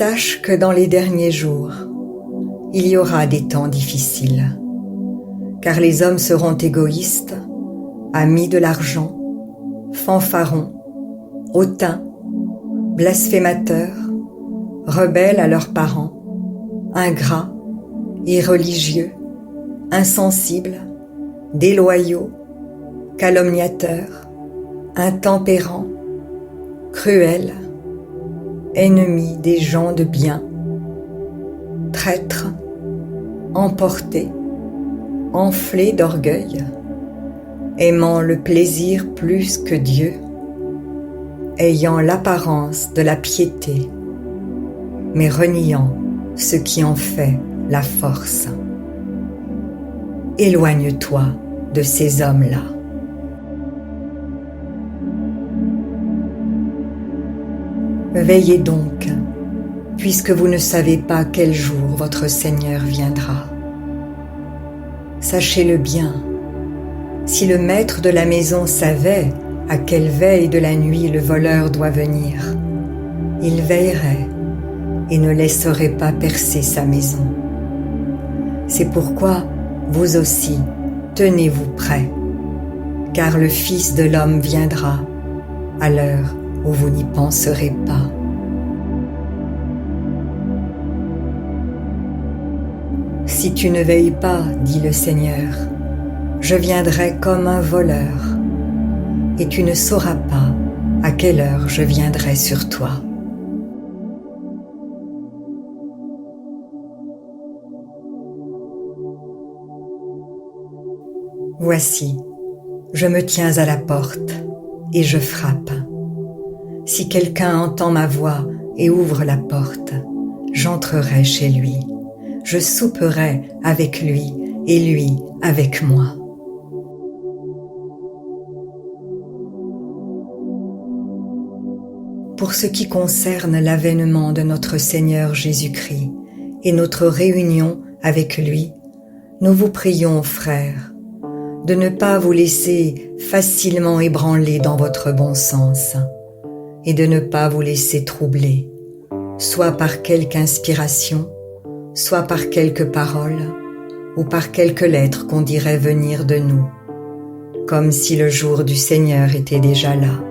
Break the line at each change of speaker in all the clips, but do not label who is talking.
sache que dans les derniers jours, il y aura des temps difficiles, car les hommes seront égoïstes, amis de l'argent, fanfarons, hautains, blasphémateurs, rebelles à leurs parents, ingrats, irreligieux, insensibles, déloyaux, calomniateurs, intempérants, cruels, ennemis des gens de bien, traîtres, emportés, enflés d'orgueil, aimant le plaisir plus que Dieu, ayant l'apparence de la piété, mais reniant ce qui en fait la force. Éloigne-toi de ces hommes-là. Veillez donc, puisque vous ne savez pas quel jour votre Seigneur viendra. Sachez-le bien, si le maître de la maison savait à quelle veille de la nuit le voleur doit venir, il veillerait et ne laisserait pas percer sa maison. C'est pourquoi, vous aussi, tenez-vous prêts, car le Fils de l'homme viendra à l'heure où vous n'y penserez pas. Si tu ne veilles pas, dit le Seigneur, je viendrai comme un voleur, et tu ne sauras pas à quelle heure je viendrai sur toi. Voici, je me tiens à la porte et je frappe. Si quelqu'un entend ma voix et ouvre la porte, j'entrerai chez lui. Je souperai avec lui et lui avec moi. Pour ce qui concerne l'avènement de notre Seigneur Jésus-Christ et notre réunion avec lui, nous vous prions, frères, de ne pas vous laisser facilement ébranler dans votre bon sens et de ne pas vous laisser troubler, soit par quelque inspiration, soit par quelques paroles ou par quelques lettres qu'on dirait venir de nous, comme si le jour du Seigneur était déjà là.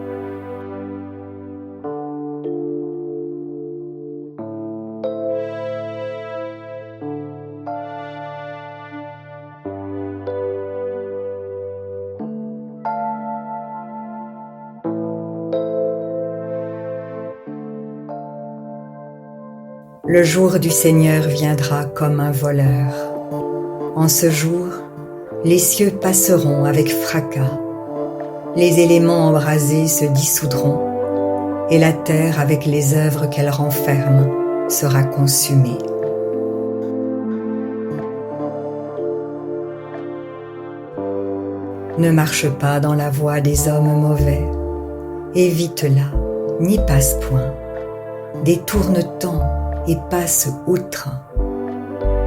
Le jour du Seigneur viendra comme un voleur. En ce jour, les cieux passeront avec fracas, les éléments embrasés se dissoudront, et la terre avec les œuvres qu'elle renferme sera consumée. Ne marche pas dans la voie des hommes mauvais, évite-la, n'y passe point, détourne-t'en et passe outre,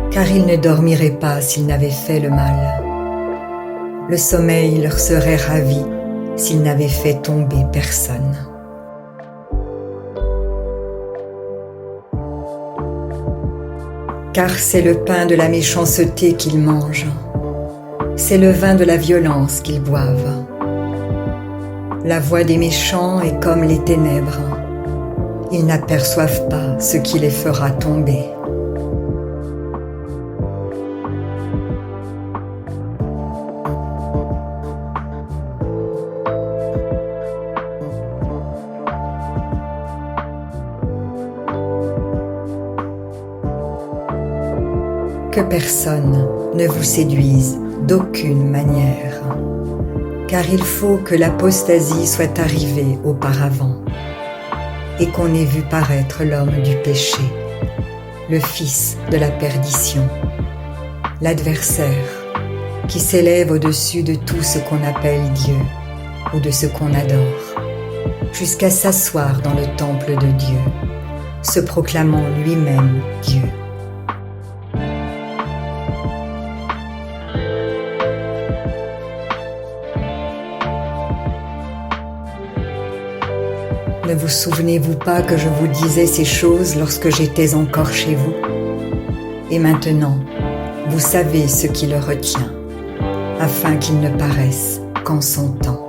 car ils ne dormiraient pas s'ils n'avaient fait le mal. Le sommeil leur serait ravi s'ils n'avaient fait tomber personne. Car c'est le pain de la méchanceté qu'ils mangent, c'est le vin de la violence qu'ils boivent. La voix des méchants est comme les ténèbres. Ils n'aperçoivent pas ce qui les fera tomber. Que personne ne vous séduise d'aucune manière, car il faut que l'apostasie soit arrivée auparavant, et qu'on ait vu paraître l'homme du péché, le fils de la perdition, l'adversaire qui s'élève au-dessus de tout ce qu'on appelle Dieu ou de ce qu'on adore, jusqu'à s'asseoir dans le temple de Dieu, se proclamant lui-même Dieu. Ne Ne vous souvenez-vous pas que je vous disais ces choses lorsque j'étais encore chez vous? Et maintenant, vous savez ce qui le retient, afin qu'il ne paraisse qu'en son temps.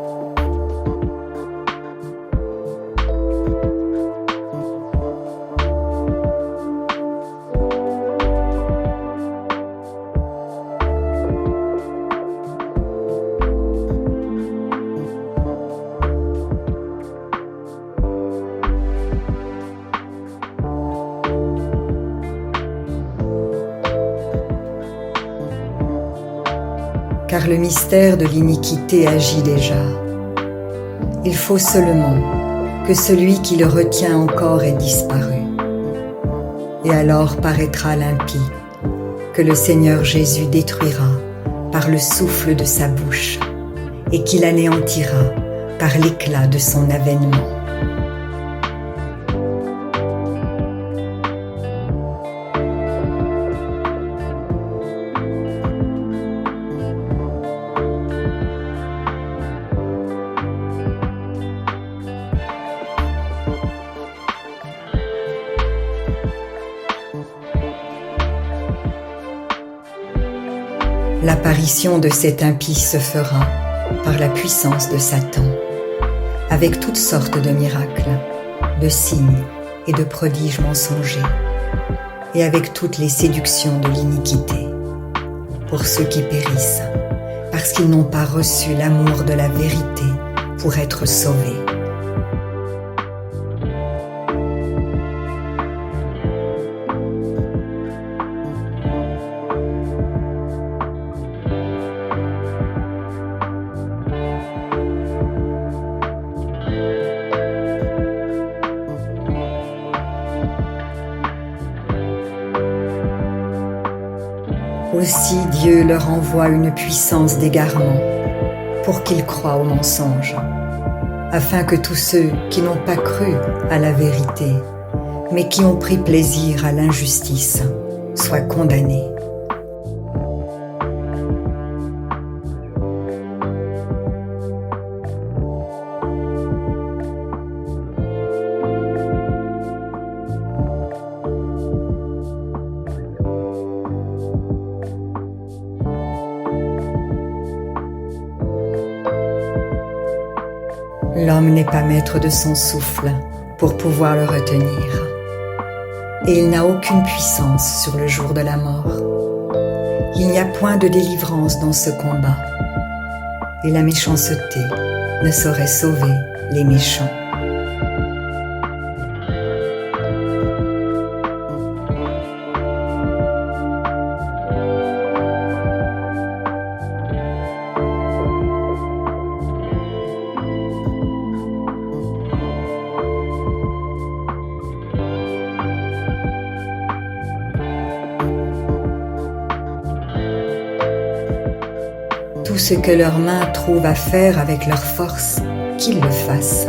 Car le mystère de l'iniquité agit déjà. Il faut seulement que celui qui le retient encore ait disparu. Et alors paraîtra l'impie, que le Seigneur Jésus détruira par le souffle de sa bouche, et qu'il anéantira par l'éclat de son avènement. L'apparition de cet impie se fera par la puissance de Satan, avec toutes sortes de miracles, de signes et de prodiges mensongers, et avec toutes les séductions de l'iniquité, pour ceux qui périssent, parce qu'ils n'ont pas reçu l'amour de la vérité pour être sauvés. Aussi Dieu leur envoie une puissance d'égarement pour qu'ils croient au mensonge, afin que tous ceux qui n'ont pas cru à la vérité, mais qui ont pris plaisir à l'injustice, soient condamnés. L'homme n'est pas maître de son souffle pour pouvoir le retenir, et il n'a aucune puissance sur le jour de la mort. Il n'y a point de délivrance dans ce combat, et la méchanceté ne saurait sauver les méchants. Tout ce que leurs mains trouvent à faire avec leur force, qu'ils le fassent.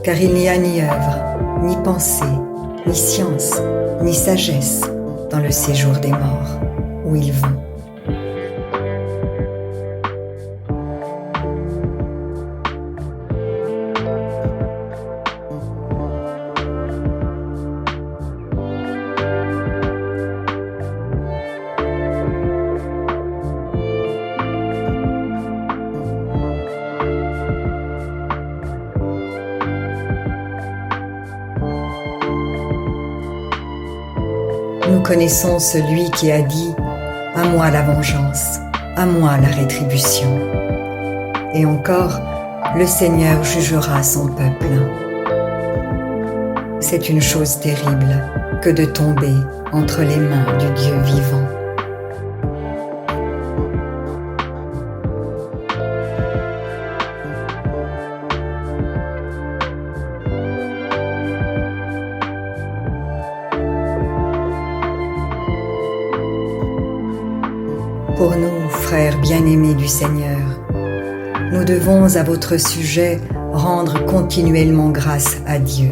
Car il n'y a ni œuvre, ni pensée, ni science, ni sagesse dans le séjour des morts, où ils vont. Nous connaissons celui qui a dit « À moi la vengeance, à moi la rétribution ». Et encore, le Seigneur jugera son peuple. C'est une chose terrible que de tomber entre les mains du Dieu vivant. Pour nous, frères bien-aimés du Seigneur, nous devons à votre sujet rendre continuellement grâce à Dieu,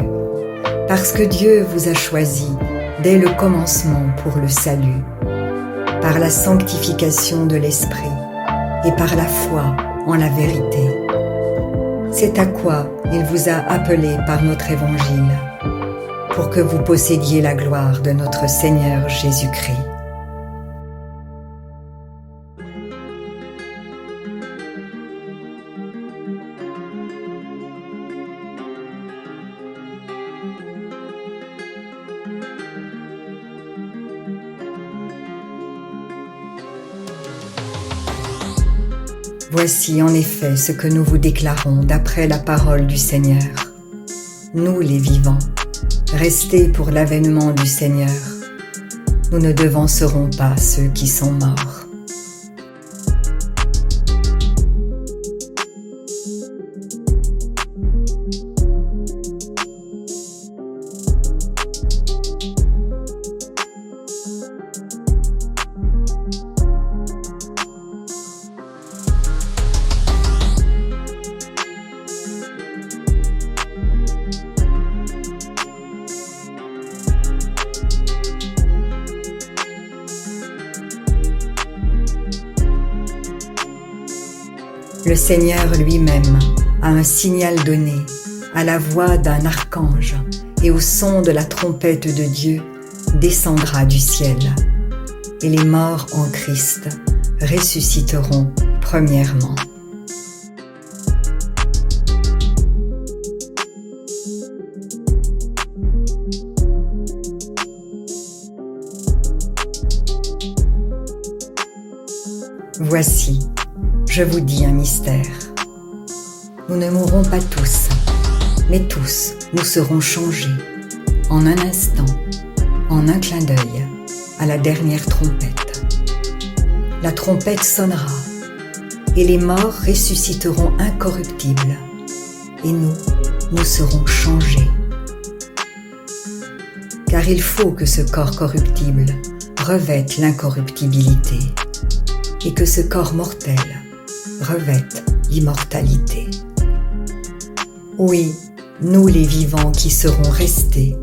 parce que Dieu vous a choisi dès le commencement pour le salut, par la sanctification de l'Esprit et par la foi en la vérité. C'est à quoi il vous a appelé par notre évangile, pour que vous possédiez la gloire de notre Seigneur Jésus-Christ. Voici en effet ce que nous vous déclarons d'après la parole du Seigneur. Nous les vivants, restés pour l'avènement du Seigneur, nous ne devancerons pas ceux qui sont morts. Le Seigneur lui-même a un signal donné, à la voix d'un archange et au son de la trompette de Dieu, descendra du ciel. Et les morts en Christ ressusciteront premièrement. Voici, je vous dis un mystère. Nous ne mourrons pas tous, mais tous nous serons changés, en un instant, en un clin d'œil, à la dernière trompette. La trompette sonnera, et les morts ressusciteront incorruptibles, et nous serons changés. Car il faut que ce corps corruptible revête l'incorruptibilité, et que ce corps mortel revête l'immortalité. Oui, nous les vivants qui serons restés,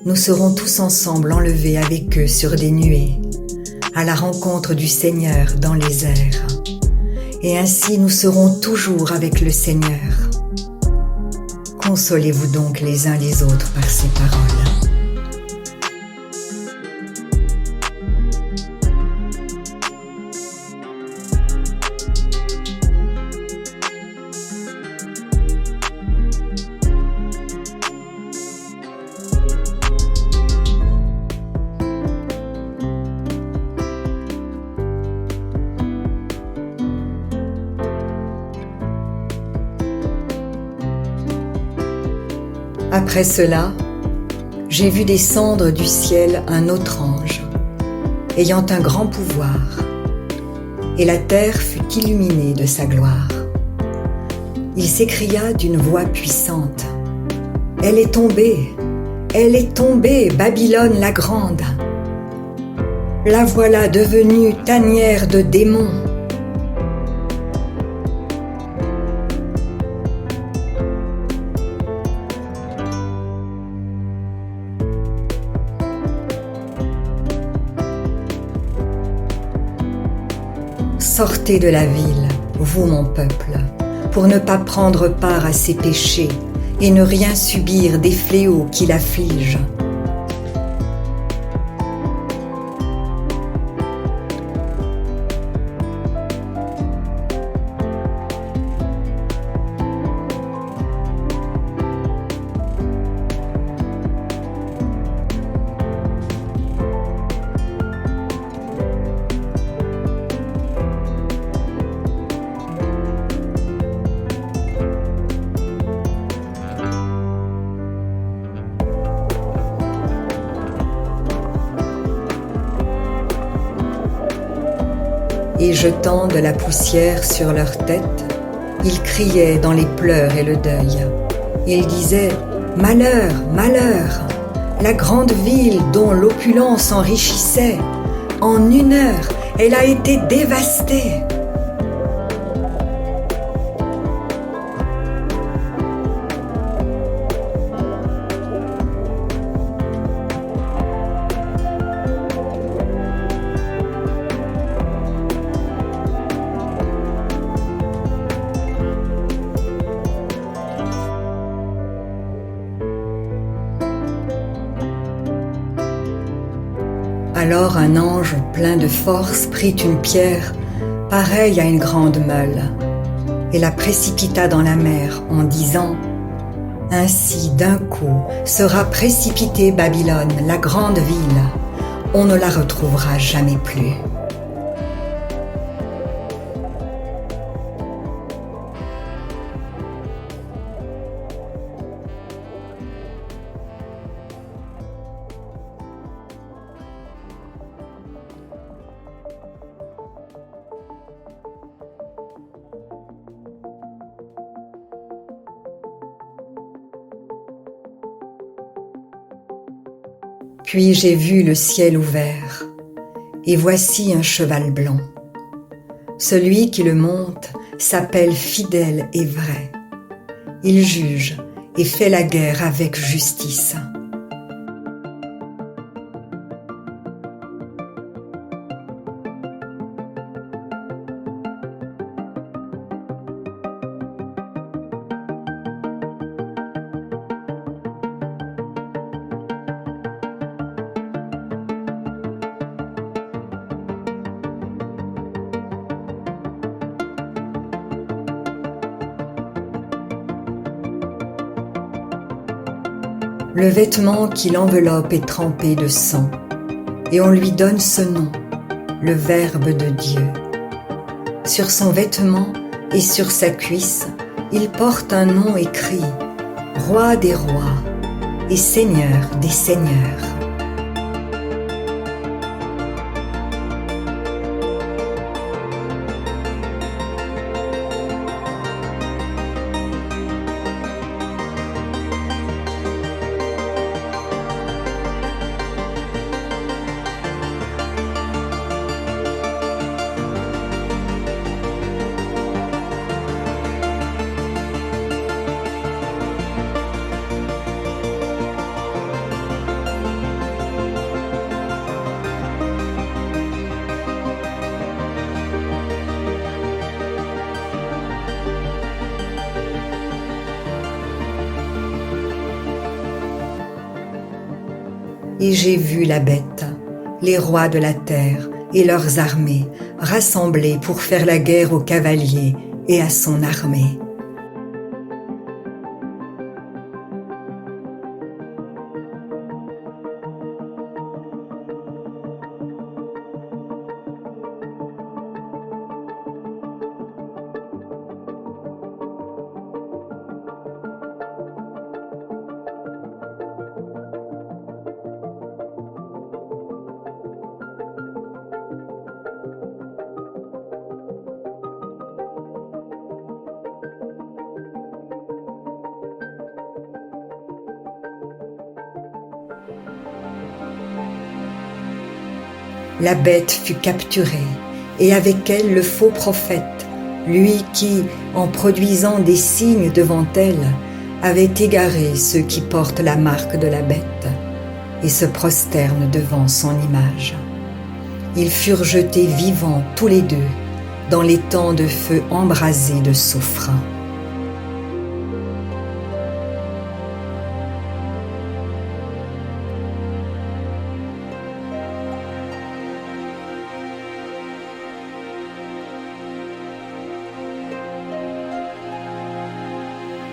nous serons tous ensemble enlevés avec eux sur des nuées, à la rencontre du Seigneur dans les airs. Et ainsi nous serons toujours avec le Seigneur. Consolez-vous donc les uns les autres par ces paroles. Après cela, j'ai vu descendre du ciel un autre ange, ayant un grand pouvoir, et la terre fut illuminée de sa gloire. Il s'écria d'une voix puissante: « Elle est tombée, Babylone la grande. La voilà devenue tanière de démons. » Sortez de la ville, vous mon peuple, pour ne pas prendre part à ses péchés et ne rien subir des fléaux qui l'affligent. Et jetant de la poussière sur leurs têtes, ils criaient dans les pleurs et le deuil. Ils disaient: « Malheur, malheur! La grande ville dont l'opulence enrichissait, en une heure, elle a été dévastée. » Alors un ange plein de force prit une pierre, pareille à une grande meule, et la précipita dans la mer en disant: Ainsi d'un coup sera précipitée Babylone, la grande ville, on ne la retrouvera jamais plus. Puis j'ai vu le ciel ouvert, et voici un cheval blanc. Celui qui le monte s'appelle Fidèle et Vrai. Il juge et fait la guerre avec justice. Le vêtement qui l'enveloppe est trempé de sang, et on lui donne ce nom, le Verbe de Dieu. Sur son vêtement et sur sa cuisse, il porte un nom écrit, Roi des rois et Seigneur des seigneurs. Et j'ai vu la bête, les rois de la terre et leurs armées rassemblés pour faire la guerre au cavalier et à son armée. La bête fut capturée, et avec elle le faux prophète, lui qui, en produisant des signes devant elle, avait égaré ceux qui portent la marque de la bête, et se prosternent devant son image. Ils furent jetés vivants tous les deux, dans l'étang de feu embrasé de soufre.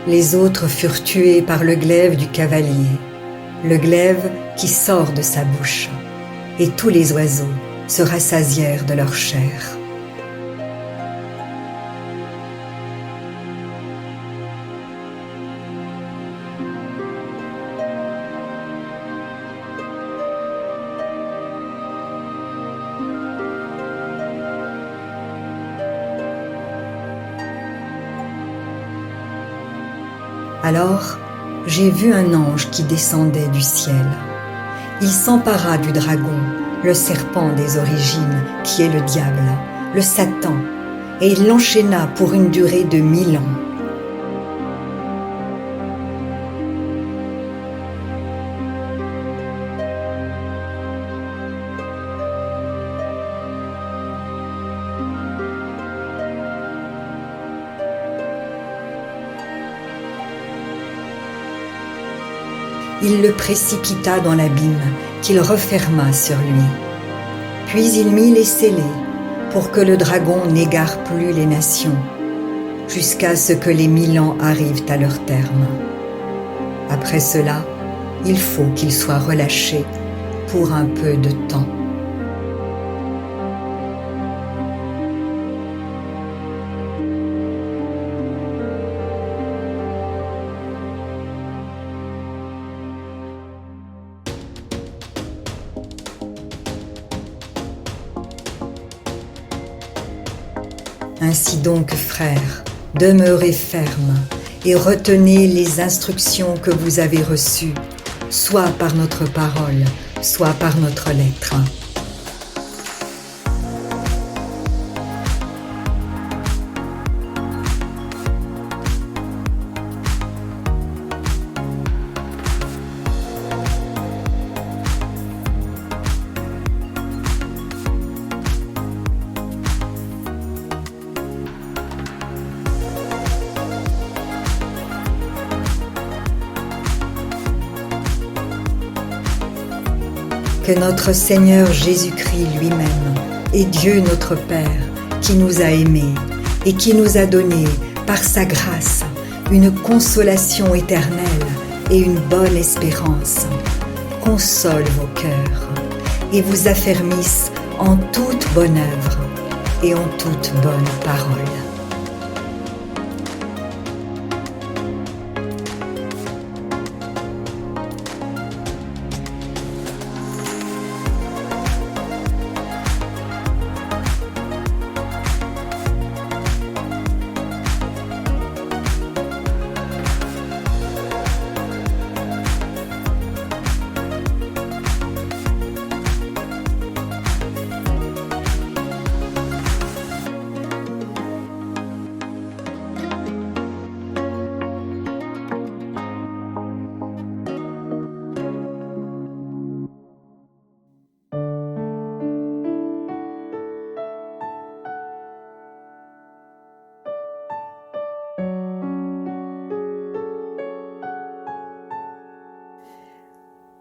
Les autres furent tués par le glaive du cavalier, le glaive qui sort de sa bouche, et tous les oiseaux se rassasièrent de leur chair. Alors, j'ai vu un ange qui descendait du ciel. Il s'empara du dragon, le serpent des origines, qui est le diable, le Satan, et il l'enchaîna pour une durée de 1000 ans. Il le précipita dans l'abîme qu'il referma sur lui. Puis il mit les scellés pour que le dragon n'égare plus les nations, jusqu'à ce que les 1000 ans arrivent à leur terme. Après cela, il faut qu'il soit relâché pour un peu de temps. Ainsi donc, frères, demeurez fermes et retenez les instructions que vous avez reçues, soit par notre parole, soit par notre lettre. Que notre Seigneur Jésus-Christ lui-même et Dieu notre Père, qui nous a aimés et qui nous a donné, par sa grâce, une consolation éternelle et une bonne espérance, console vos cœurs et vous affermisse en toute bonne œuvre et en toute bonne parole.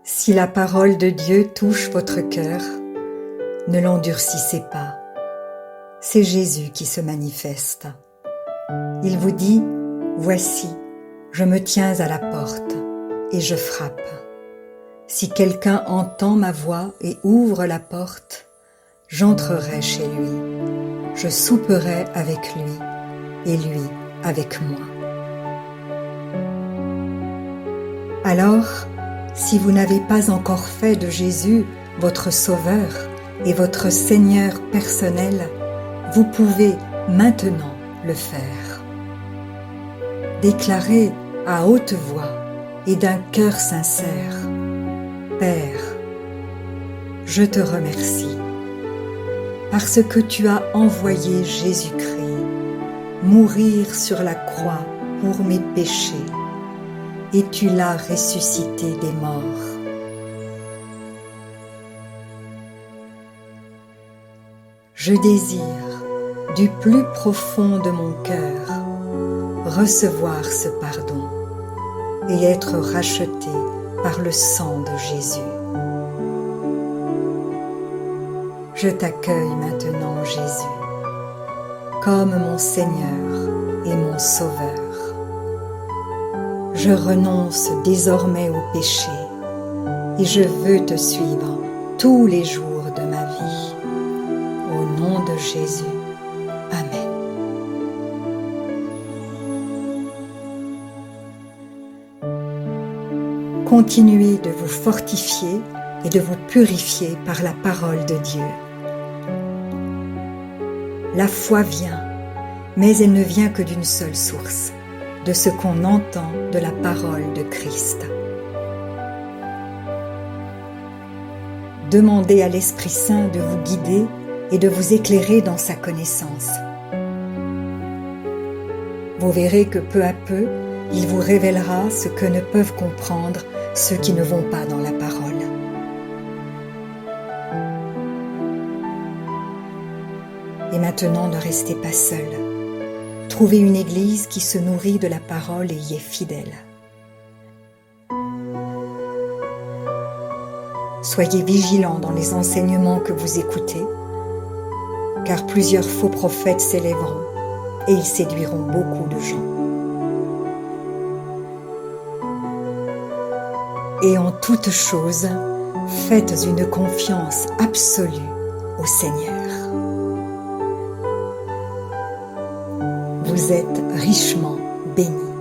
Si la parole de Dieu touche votre cœur, ne l'endurcissez pas. C'est Jésus qui se manifeste. Il vous dit, « Voici, je me tiens à la porte et je frappe. Si quelqu'un entend ma voix et ouvre la porte, j'entrerai chez lui. Je souperai avec lui et lui avec moi. » Alors, si vous n'avez pas encore fait de Jésus votre Sauveur et votre Seigneur personnel, vous pouvez maintenant le faire. Déclarez à haute voix et d'un cœur sincère, « Père, je te remercie parce que tu as envoyé Jésus-Christ mourir sur la croix pour mes péchés, et tu l'as ressuscité des morts. Je désire, du plus profond de mon cœur, recevoir ce pardon et être racheté par le sang de Jésus. Je t'accueille maintenant, Jésus, comme mon Seigneur et mon Sauveur. Je renonce désormais au péché et je veux te suivre tous les jours de ma vie. Au nom de Jésus. Amen. Continuez de vous fortifier et de vous purifier par la parole de Dieu. La foi vient, mais elle ne vient que d'une seule source, de ce qu'on entend de la parole de Christ. Demandez à l'Esprit Saint de vous guider et de vous éclairer dans sa connaissance. Vous verrez que peu à peu, il vous révélera ce que ne peuvent comprendre ceux qui ne vont pas dans la parole. Et maintenant, ne restez pas seul. Trouvez une église qui se nourrit de la parole et y est fidèle. Soyez vigilants dans les enseignements que vous écoutez, car plusieurs faux prophètes s'élèveront et ils séduiront beaucoup de gens. Et en toute chose, faites une confiance absolue au Seigneur. Vous êtes richement bénis.